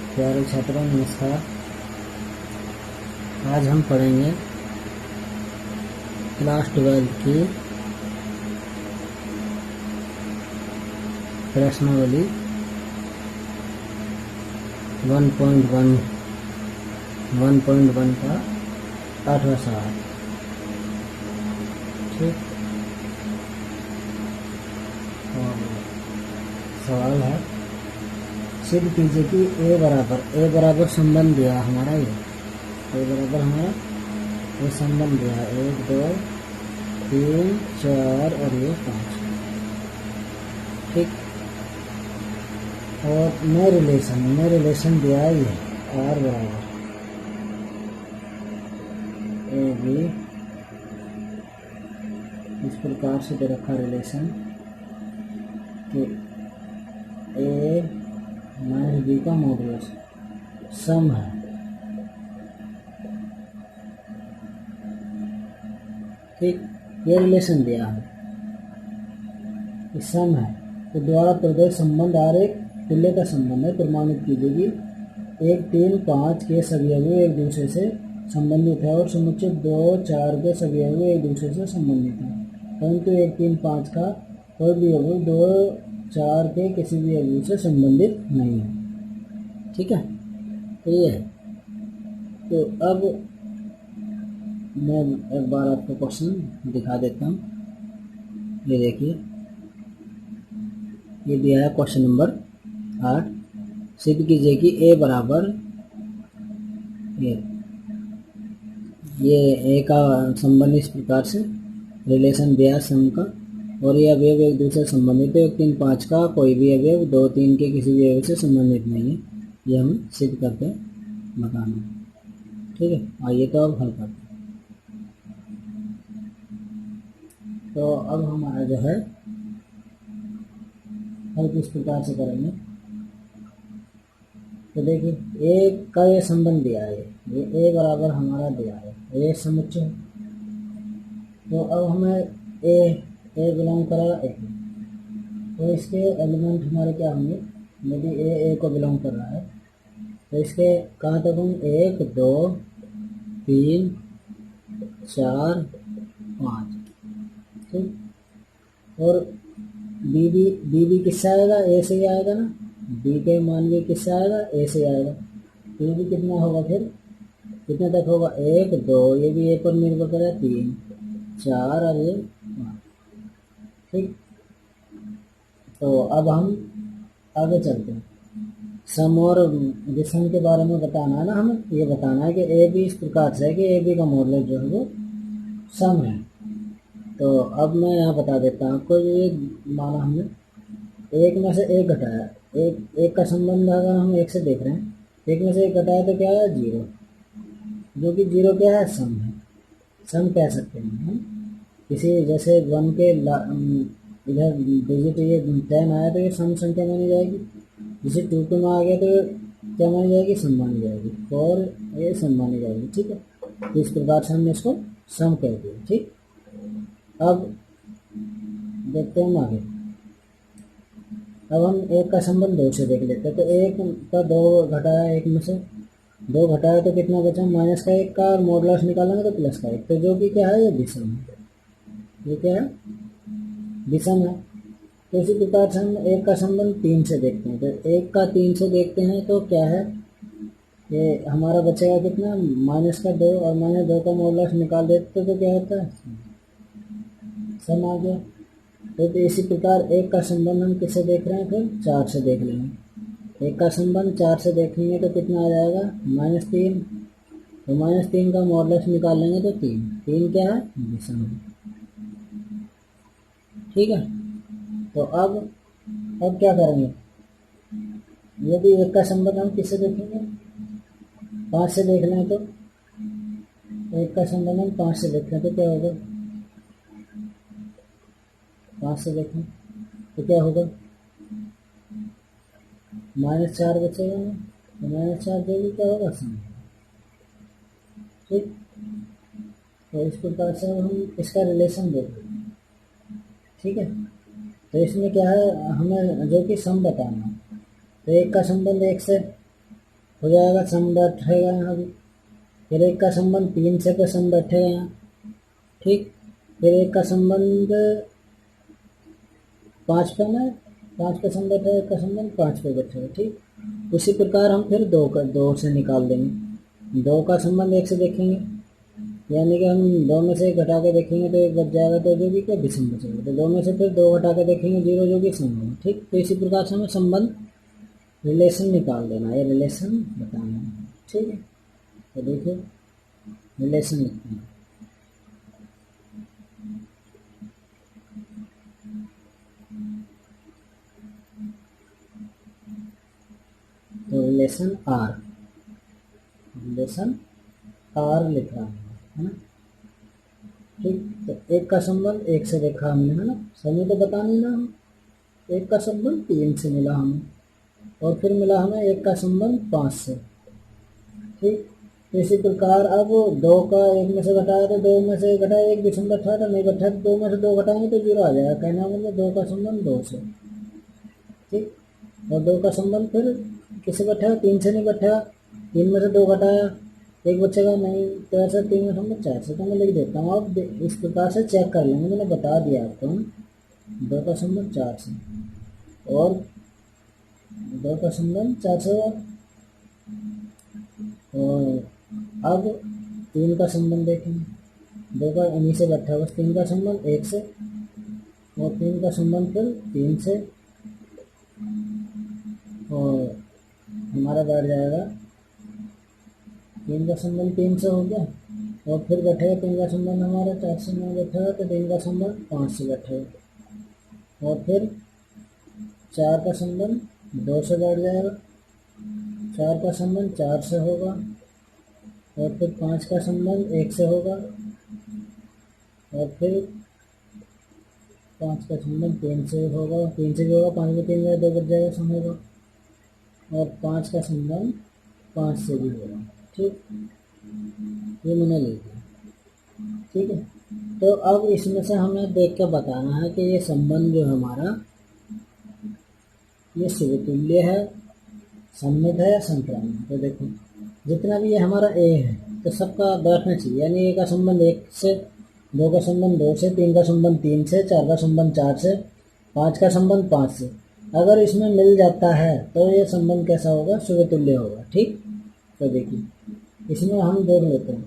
प्यारे छात्रों नमस्कार। आज हम पढ़ेंगे क्लास 12 की प्रश्नावली 1.1 का 8वां सवाल। ठीक, और सवाल है सिद्ध कीजिए कि ए बराबर संबंध दिया हमारा ये हमारा ये संबंध दिया 1 2 3 4 और ये 5। ठीक, और नए रिलेशन दिया है ये आर बराबर ए बी। इस प्रकार से दे रखा रिलेशन कि ए माइनस बी का मॉडुलस सम है। ठीक, ये रिलेशन दिया है सम है तो द्वारा प्रदत्त संबंध आर एक तुल्य का संबंध है। प्रमाणित कीजिए 1 3 5 के सभी अवयव एक दूसरे से संबंधित है और समुच्चय 2 4 के सभी अवयव एक दूसरे से संबंधित है, परंतु 1 3 5 का कोई भी अवयव 2 4 के किसी भी अवयव से संबंधित नहीं है। ठीक है, तो ये है। तो अब मैं एक बार आपको क्वेश्चन दिखा देता हूँ। ये देखिए, ये दिया है क्वेश्चन नंबर 8। सिद्ध कीजिए कि ए बराबर ये ए का संबंध इस प्रकार से रिलेशन दिया सम का, और ये अवयव एक दूसरे से संबंधित है। 1 3 5 का कोई भी अवयव 2 3 के किसी भी अवयव से संबंधित नहीं है। ये हम सिद्ध करके बताना। ठीक है, आइए तो अब हल करते हैं। तो अब हमारा जो है हल किस प्रकार से करेंगे, तो देखिए ए का ये संबंध दिया है, ये ए बराबर हमारा दिया है, ये समुच्चय। तो अब हमें ए बिलोंग करेगा ए, तो इसके एलिमेंट हमारे क्या होंगे। यदि ए को बिलोंग कर रहा है तो इसके कहाँ तक होंगे 1 2 3 4 5। ठीक, और बी किससे आएगा, ए से ही आएगा ना। बी के मान भी किससे आएगा, ए से आएगा। बी भी कितना होगा, फिर कितने तक होगा 1 2, ये भी ए पर निर्भर करेगा 3 4 और ये 5। ठीक, तो अब हम आगे चलते हैं। सम और विषम के बारे में बताना है ना, हमें ये बताना है कि ए बी इस प्रकार से है कि ए बी का मॉडुलस जो है वो सम है। तो अब मैं यहाँ बता देता हूँ आपको। ये माना हमने एक में से एक घटाया, एक का संबंध अगर हम एक से देख रहे हैं, एक में से एक घटाया तो क्या है 0, जो कि 0 क्या है सम है। सम कह सकते हैं हम किसी, जैसे 1 के इधर डिजिट ये 10 आया तो ये सम संख्या मानी जाएगी। जैसे 2 में आ गया तो क्या मानी जाएगी, सम मानी जाएगी, और ये सम मानी जाएगी। ठीक है, तो इस प्रकार से हमने इसको सम कह दिया। ठीक, अब देखते हैं आगे। अब हम एक का संबंध 2 से देख लेते हैं। तो एक का 2 घटाया, एक में से 2 घटाया तो कितना बचा, माइनस का 1 का, और मॉडुलस निकालेंगे तो प्लस का 1, तो जो कि क्या है ये विषम है। ये क्या है, विषम है। तो इसी प्रकार से हम एक का संबंध 3 से देखते हैं। तो एक का 3 से देखते हैं तो क्या है, ये हमारा बचेगा कितना, माइनस का 2, और -2 का मॉडुलस निकाल देते तो क्या होता है सम आ गया। तो इसी प्रकार एक का संबंध हम किससे देख रहे हैं, फिर 4 से देख लेंगे। एक का संबंध 4 से देखेंगे तो कितना आ जाएगा -3, तो -3 का मॉडुलस निकाल लेंगे तो 3 क्या है विषम है। ठीक है, तो अब क्या करेंगे, यदि एक का संबंध हम किससे देखेंगे 5 से देख लें, तो एक का संबंध हम 5 से देखें तो क्या होगा, 5 से देखें तो क्या होगा -4 बचेगा ना, तो -4 जो भी क्या होगा सम। ठीक, तो इस प्रकार से हम इसका रिलेशन देख लें। ठीक है, तो इसमें क्या है, हमें जो कि सम बताना है। तो एक का संबंध 1 से, हो जाएगा, सम बैठेगा यहाँ भी। फिर एक का संबंध 3 से पे सम बैठेगा यहाँ, ठीक। फिर एक का संबंध 5 पे ना, 5 पे सम बैठेगा, एक का संबंध 5 पे बैठेगा, ठीक। उसी प्रकार हम फिर 2 से निकाल देंगे। 2 का संबंध 1 से देखेंगे, यानी कि हम 2 में से 1 घटा के देखेंगे तो 1 बच जाएगा, तो जो भी क्या विषम बचेगा, तो 2 में से फिर 2 घटा के देखेंगे 0, जो कि सम होगा, ठीक। तो इसी प्रकार से हमें संबंध रिलेशन निकाल देना है, रिलेशन बताना है, ठीक है। तो देखिए रिलेशन लिखते हैं। तो रिलेशन आर, रिलेशन आर लिख रहा है ना, ठीक। तो 1 का संबंध 1 से देखा हमने, है ना, सभी तो बता नहीं ना हम। 1 का संबंध 3 से मिला हमें, और फिर मिला हमें 1 का संबंध 5 से, ठीक। तो इसी प्रकार अब 2 का 1 में से घटाया तो 2 में से घटाया, 1 विषम बैठा था, नहीं बैठा तो 2 में से 2 घटाएंगे तो 0 आ जाएगा, कहना मतलब 2 का संबंध 2 से, ठीक। और 2 का संबंध फिर किससे बैठा, 3 से नहीं बैठा, 3 में से 2 घटाया, 1 बचेगा नहीं, तो ऐसा 3 में संबंध 4 से। तो मैं लिख देता हूँ, आप इस प्रकार से चेक कर लेंगे, मैंने बता दिया आपको। 2 का संबंध 4 से, और 2 का संबंध 4 से, और अब 3 का संबंध देखेंगे। 2 का इन्हीं से बैठा बस, 3 का संबंध 1 से, और 3 का संबंध फिर 3 से, और हमारा बैठ जाएगा 3 का संबंध 3 से हो गया, और फिर बैठेगा 3 का संबंध हमारा 4 से नहीं बैठेगा, तो 3 का संबंध 5 से बैठेगा, और फिर 4 का संबंध 2 से बैठ जाएगा, 4 का संबंध 4 से होगा, और फिर 5 का संबंध 1 से होगा, और फिर 5 का संबंध 3 से होगा, 3 से भी होगा, 5 में 3 में 2 बच जाएगा, सम होगा, और 5 का संबंध 5 से भी होगा, ठीक। ये मैंने लिख दिया, ठीक है। तो अब इसमें से हमें देख कर बताना है कि ये संबंध जो हमारा ये समतुल्य है, सममित है या संक्रामक है। तो देखो जितना भी ये हमारा ए है तो सबका बैठना चाहिए, यानी ए का संबंध 1 से, 2 का संबंध 2 से, 3 का संबंध 3 से, 4 का संबंध 4 से, 5 का संबंध 5 से। अगर इसमें मिल जाता है तो ये संबंध कैसा होगा, समतुल्य होगा, ठीक। तो देखिए इसमें हम देख लेते हैं,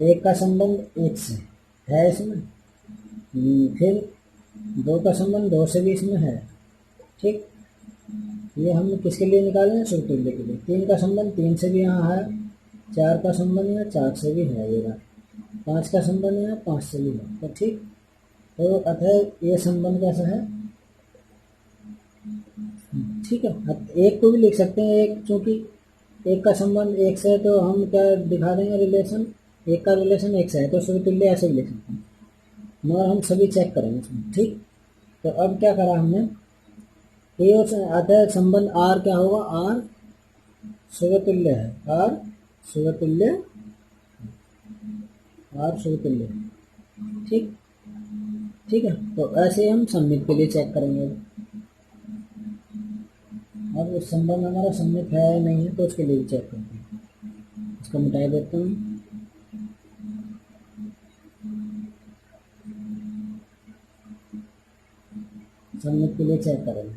1 का संबंध 1 से है इसमें, फिर 2 का संबंध 2 से भी इसमें है, ठीक। ये हम किसके लिए निकाले हैं, समतुल्य के लिए। 3 का संबंध 3 से भी यहाँ है, 4 का संबंध यहाँ 4 से भी है, ये बात 5 का संबंध यहाँ 5 से भी है, तो ठीक। तो अतः ये संबंध कैसा है, ठीक है। अब एक को भी लिख सकते हैं, एक चूंकि 1 का संबंध 1 से है तो हम क्या दिखा देंगे, रिलेशन 1 का रिलेशन 1 से है तो समतुल्य ऐसे भी लिख सकते हैं, मगर हम सभी चेक करेंगे इसमें, ठीक। तो अब क्या करा हमने, ए अतः संबंध आर क्या होगा, आर समतुल्य है, आर समतुल्य, आर समतुल्य, ठीक। ठीक है, तो ऐसे ही हम सममित के लिए चेक करेंगे। अब इस संबंध हमारा सममित है या नहीं है तो उसके लिए चेक करते हैं, इसको मिटा देता हूँ। सममित के लिए चेक करेंगे,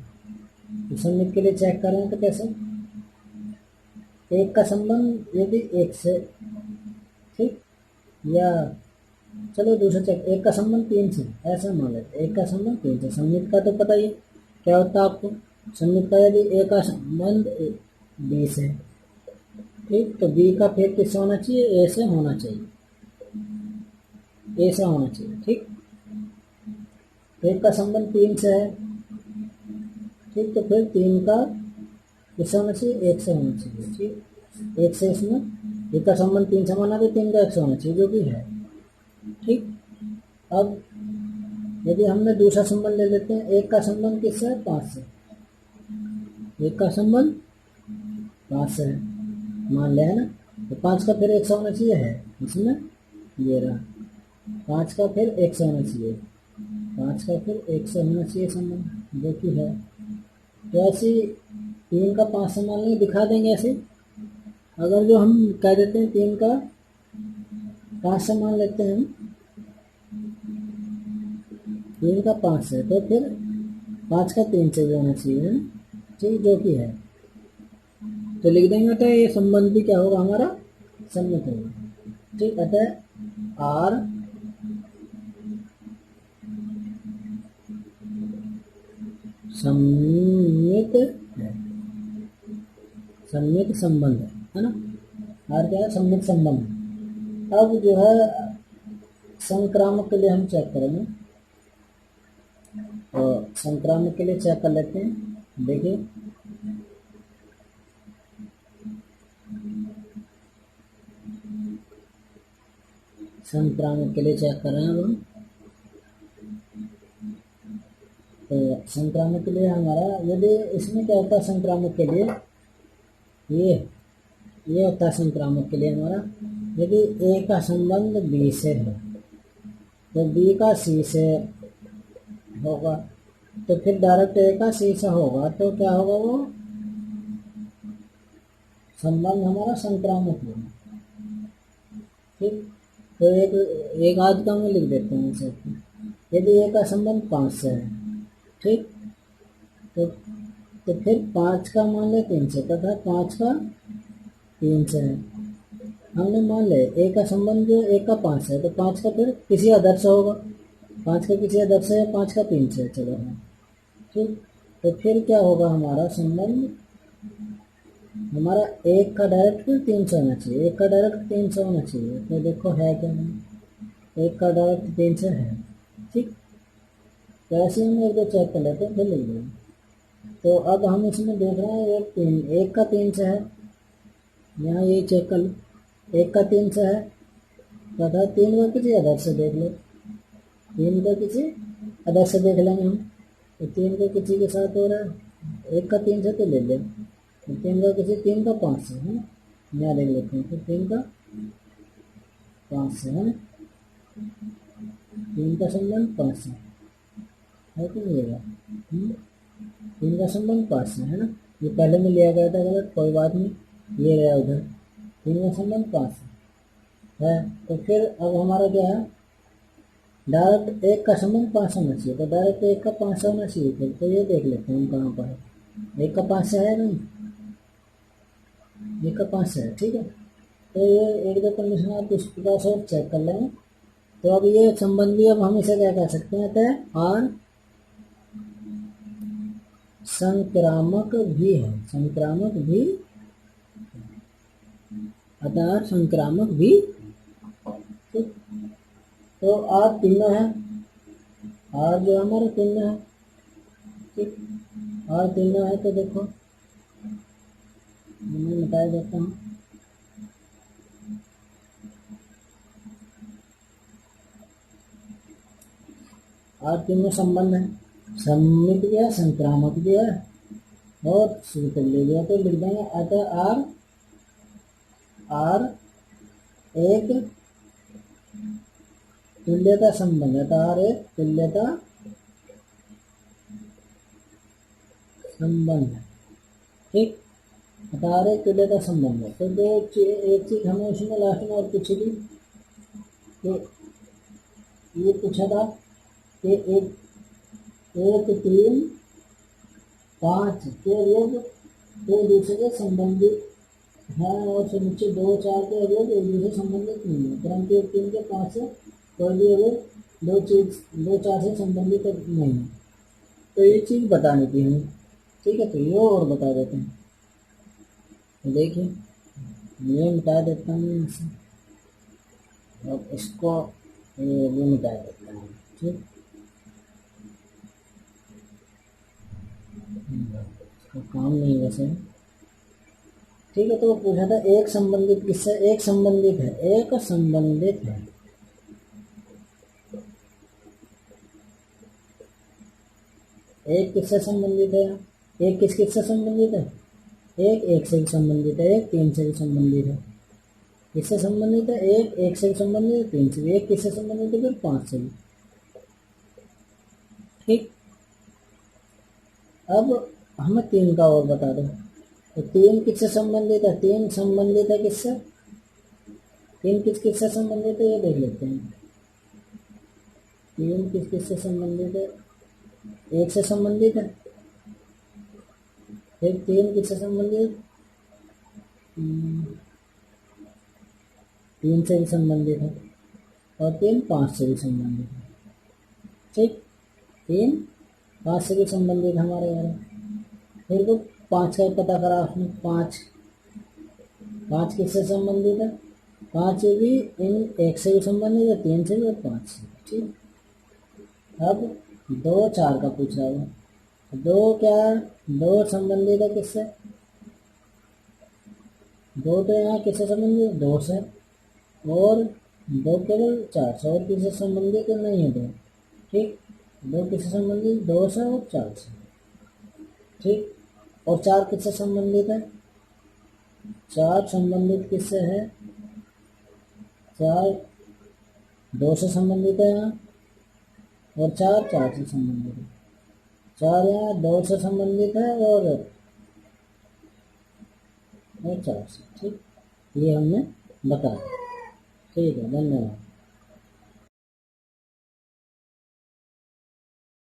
तो सममित के लिए चेक करें तो कैसे, 1 का संबंध यदि 1 से, ठीक, या चलो दूसरा चेक, 1 का संबंध 3 से, ऐसा मान लेते 1 का संबंध 3 से। सममित का तो पता ही क्या होता है आपको, सममित का यदि ए का संबंध बी से, ठीक, तो बी का फिर किससे होना चाहिए, ए से होना चाहिए, ए से होना चाहिए, ठीक। 1 का संबंध 3 से है, ठीक, तो फिर 3 का किससे होना चाहिए, 1 से होना चाहिए, ठीक। 1 से इसमें 1 का संबंध 3 से माना तो 3 का 1 से होना चाहिए, जो भी है, ठीक। अब यदि हमने दूसरा संबंध ले लेते हैं, 1 का संबंध किससे है, 5 से, 1 का संबंध 5 से है मान लिया है ना, तो 5 का फिर 1 से होना चाहिए, है इसमें, ये रहा 5 का फिर 1 से होना चाहिए, 5 का फिर 1 से होना चाहिए संबंध, जो कि है। तो ऐसी 3 का 5 से मान लेंगे, दिखा देंगे ऐसे। अगर जो हम कह देते हैं 3 का 5 से मान लेते हैं, 3 का 5 से, तो फिर 5 का 3 से भी होना चाहिए, है ना। ठीक, जो कि है, तो लिख देंगे। तो ये संबंध भी क्या होगा हमारा, सम्मित होगा। ठीक, अतः आर सम्मित है, सम्मित संबंध है ना। आर क्या है, सम्मित संबंध। अब जो है संक्रामक के लिए हम चेक करेंगे, और संक्रामक के लिए चेक कर लेते हैं। देखिए, संक्रामक के लिए चेक कर रहे हैं अब हम। तो संक्रामक के लिए हमारा, यदि इसमें क्या होता है संक्रामक के लिए, ये होता है संक्रामक के लिए हमारा, यदि ए का संबंध बी से है तो बी का सी से होगा, तो फिर डायरेक्ट ए का सी से होगा, तो क्या होगा, वो संबंध हमारा संक्रामक होगा। ठीक, तो एक आध का मैं लिख देता हूँ इसे। यदि ए का संबंध 5 से है, ठीक, तो फिर 5 का मान ले 3 से, तथा 5 का 3 से है। हमने मान ले ए का संबंध जो 1 का 5 से है, तो 5 का फिर किसी अदर से होगा, 5 का किसी अदर से है, 5 का 3 से, चलो हाँ। ठीक, तो फिर क्या होगा हमारा संबंध, हमारा 1 का डायरेक्ट फिर 3 से होना चाहिए, 1 का डायरेक्ट 3 से होना चाहिए। तो देखो है क्या नहीं, 1 का डायरेक्ट 3 से है। ठीक, तो ऐसे हम एक दो चेक कर लेते हैं, फिर लिख देंगे। तो अब हम इसमें देख रहे हैं 1 का 3 से है, यहाँ ये चेक कर लो, 1 का 3 से है, तथा 3 का किसी अदर से देख लो, 3 का किसी अदर से देख लेंगे हम। तो 3 का किसी के साथ हो रहा है, 1 का 3 से तो ले लें, तो 3 का किसी 3 का 5 से है ना, यहाँ देख लेते हैं। तो 3 का 5 से है ना, 3 का संबंध 5 से है कि नहीं है, 3 का संबंध 5 से है ना। ये पहले में लिया गया था गलत, कोई बात नहीं, ये रहा उधर, 3 का संबंध 5 से है। तो फिर अब हमारा क्या है, डायरेक्ट 1 का संबंध 5 होना चाहिए, तो डायरेक्ट 1 का 5 होना चाहिए। फिर तो ये देख लेते हैं हम कहाँ पर है, 1 का 5 से है नहीं, 1 का 5 से है। ठीक है, तो ये एक दो कंडीशन आप इस प्रकार से चेक कर लेंगे। तो अब ये संबंधी, अब हम इसे क्या कह सकते हैं, तो आर संक्रामक भी है, संक्रामक भी, अतः संक्रामक भी। ठीक, तो आर तीनों है, आर जो हमारा तीनों है। ठीक, आर तीनों है, तो देखो मैं मिटा देता हूँ। आर तीनों संबंध है, सम्मित भी है, संक्रामक भी है, और सूत्र ले लिया, तो लिख देंगे अतः आर एक तुल्यता संबंध है, अतः आर एक तुल्यता संबंध है। ठीक, अतः आर एक तुल्यता संबंध है। तो एक चीज हमें उसमें लास्ट में और पूछी थी, तो ये पूछा था कि एक 3 5 के अवयव एक दूसरे से संबंधित हैं, और समुच्चय 2 4 के अवयव एक दूसरे से संबंधित नहीं है, परंतु 1 3 के 5 से कोई भी अवयव 2 4 से संबंधित नहीं है। तो ये चीज़ बतानी थी हमें। ठीक है, तो ये और बता देते हैं। तो देखिए, ये मिटा देता हूँ इसे, और इसको ये मिटा देता हूँ। ठीक, इसका काम नहीं वैसे। ठीक है, तो वो पूछा था एक संबंधित किससे, एक संबंधित है, एक संबंधित है, एक किससे संबंधित है, एक किस किस से संबंधित है, एक 1 से भी संबंधित है, एक 3 से भी संबंधित है। किससे संबंधित है, एक 1 से भी संबंधित है, 3 से भी, एक किससे संबंधित है, फिर 5 से भी। ठीक, अब हमें तीन का और बता दो। तो तीन किससे संबंधित है? तीन संबंधित है किससे? तीन किस किससे संबंधित है ये देख लेते हैं। तीन किस किससे संबंधित है? एक से संबंधित है। फिर तीन किससे संबंधित? तीन से भी संबंधित है और तीन पाँच से भी संबंधित है। ठीक, तीन पाँच से भी संबंधित हमारे यार। फिर को पाँच का पता करा आपने। पाँच, पाँच किससे संबंधित है? पाँच भी इन एक से भी संबंधित है, तीन से भी और पाँच से। ठीक, अब दो चार का पूछ रहा है। दो क्या? दो संबंधित है किससे? दो तो यहाँ किससे संबंधित है? दो से। और दो केवल चार से, और किससे संबंधित नहीं है दो। ठीक, दो किससे संबंधित? दो से और चार से। ठीक, और चार किससे संबंधित है? चार संबंधित किससे है? चार दो से संबंधित है यहाँ, और चार चार से संबंधित है। चार यहाँ दो से संबंधित है और चार से। ठीक, ये हमने बताया। ठीक है, धन्यवाद।